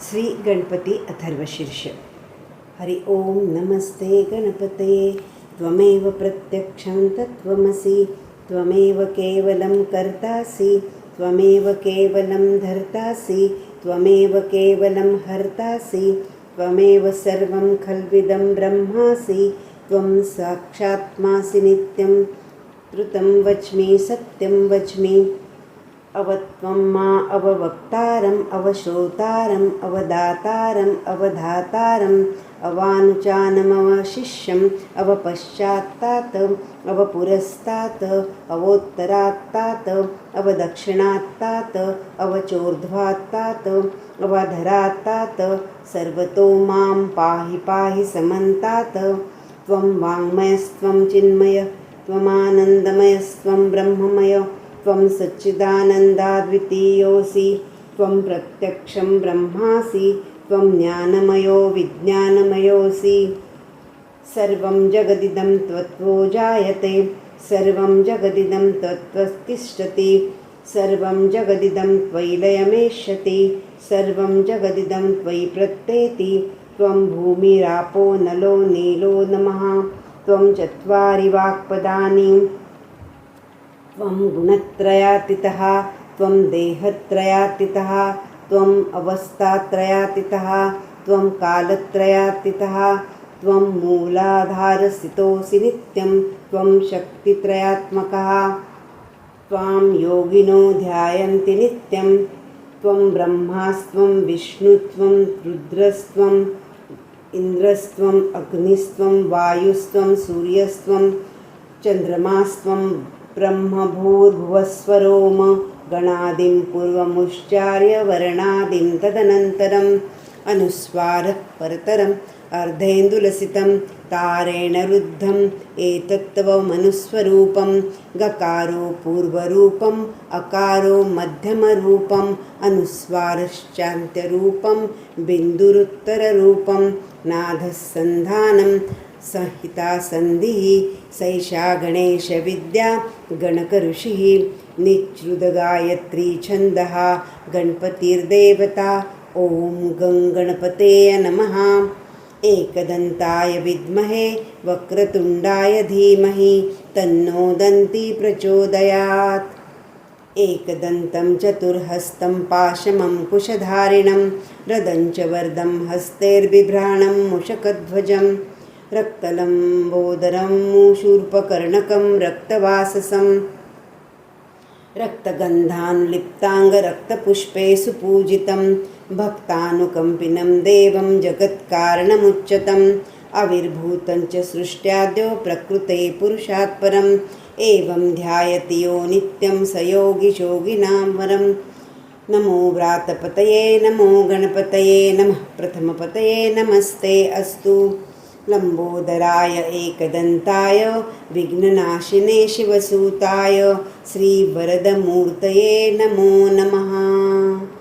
श्री गणपती अथर्वशीर्ष। हरि ओम नमस्ते गणपतये। त्वमेव प्रत्यक्षं तत्त्वमसि, त्वमेव केवलं कर्तासि, त्वमेव केवलं धर्तासि, त्वमेव केवलं हर्तासि, त्वमेव सर्वं खल्विदं ब्रह्मासि, त्वं साक्षात्मासि नित्यं। श्रुतं वच्मि सत्यं वच्मि, अवत्वं मा अववक्तारम् अवश्रोतारम् अवदातारम् अवधातारम् अवानुचानमवशिष्यम् अवपश्चात्तात् अवपुरस्तात् अवोत्तरात्तात् अवदक्षिणात्तात् अवचोर्ध्वात्तात् अवधरात्तात् सर्वतो मां पाहि पाहि समन्तात्। त्वं वाङ्मयस्त्वं चिन्मय त्वमानन्दमयस्त्वं ब्रह्ममय त्वं सच्चिदानन्दाद्वितीयोऽसि, त्वं प्रत्यक्षं ब्रह्मासि, त्वं ज्ञानमयो विज्ञानमयोऽसि। सर्वं जगदिदं त्वत्तो जायते, सर्वं जगदिदं त्वत्तिष्ठति, सर्वं जगदिदं त्वयि लयमेष्यति, सर्वं जगदिदं त्वयि प्रत्येति। त्वं भूमिरापो नलो नीलो नमः, त्वं चत्वारि वाक्पदानि, त्वं गुणत्रयातीतः, त्वं देहत्रयातीतः, त्वं अवस्थात्रयातीतः, त्वं कालत्रयातीतः, त्वं मूलाधारस्थितोऽसि नित्यं, त्वं शक्तित्रयात्मकः। त्वां योगिनो ध्यायन्ति नित्यं, त्वं ब्रह्मास्त्वं विष्णुत्वं रुद्रस्त्वं इन्द्रस्त्वं अग्निस्त्वं वायुस्त्वं सूर्यस्त्वं चन्द्रमास्त्वं ब्रह्म भूर्भुवस्वरोम गणादिं पूर्वमुच्चार्य वर्णादिं तदनन्तरम् अनुस्वारः परतरम् अर्धेन्दुलसितं तारेण रुद्धम् एतत्त्वमनुस्वरूपं। गकारो पूर्वरूपम् अकारो मध्यमरूपम् अनुस्वारश्चान्त्यरूपं बिन्दुरुत्तररूपं नादसन्धानं संहिता संधिः सैषा गणेशविद्या गणकऋषिः निच्रुतगायत्री छन्दः गणपतिर्देवता। ॐ गणपतये नमः। एकदन्ताय विद्महे वक्रतुण्डाय धीमहि तन्नो दन्ती प्रचोदयात्। एकदन्तं चतुर्हस्तं पाशमङ्कुशधारिणं रदं च वरदं हस्तैर्बिभ्राणं मूषकध्वजं रक्तलम्बोदरं शूर्पकर्णकं रक्तवाससं रक्तगन्धानुलिप्ताङ्गरक्तपुष्पे सुपूजितं भक्तानुकम्पिनं देवं जगत्कारणमुच्यतम् आविर्भूतं च सृष्ट्याद्यो प्रकृते पुरुषात् परम् एवं ध्यायति यो नित्यं स योगिशोगिनां वरम्। नमो व्रातपतये नमो गणपतये नमः प्रथमपतये नमस्ते अस्तु। लम्बोदराय एकदन्ताय विघ्ननाशिने शिवसूताय श्रीवरदमूर्तये नमो नमः।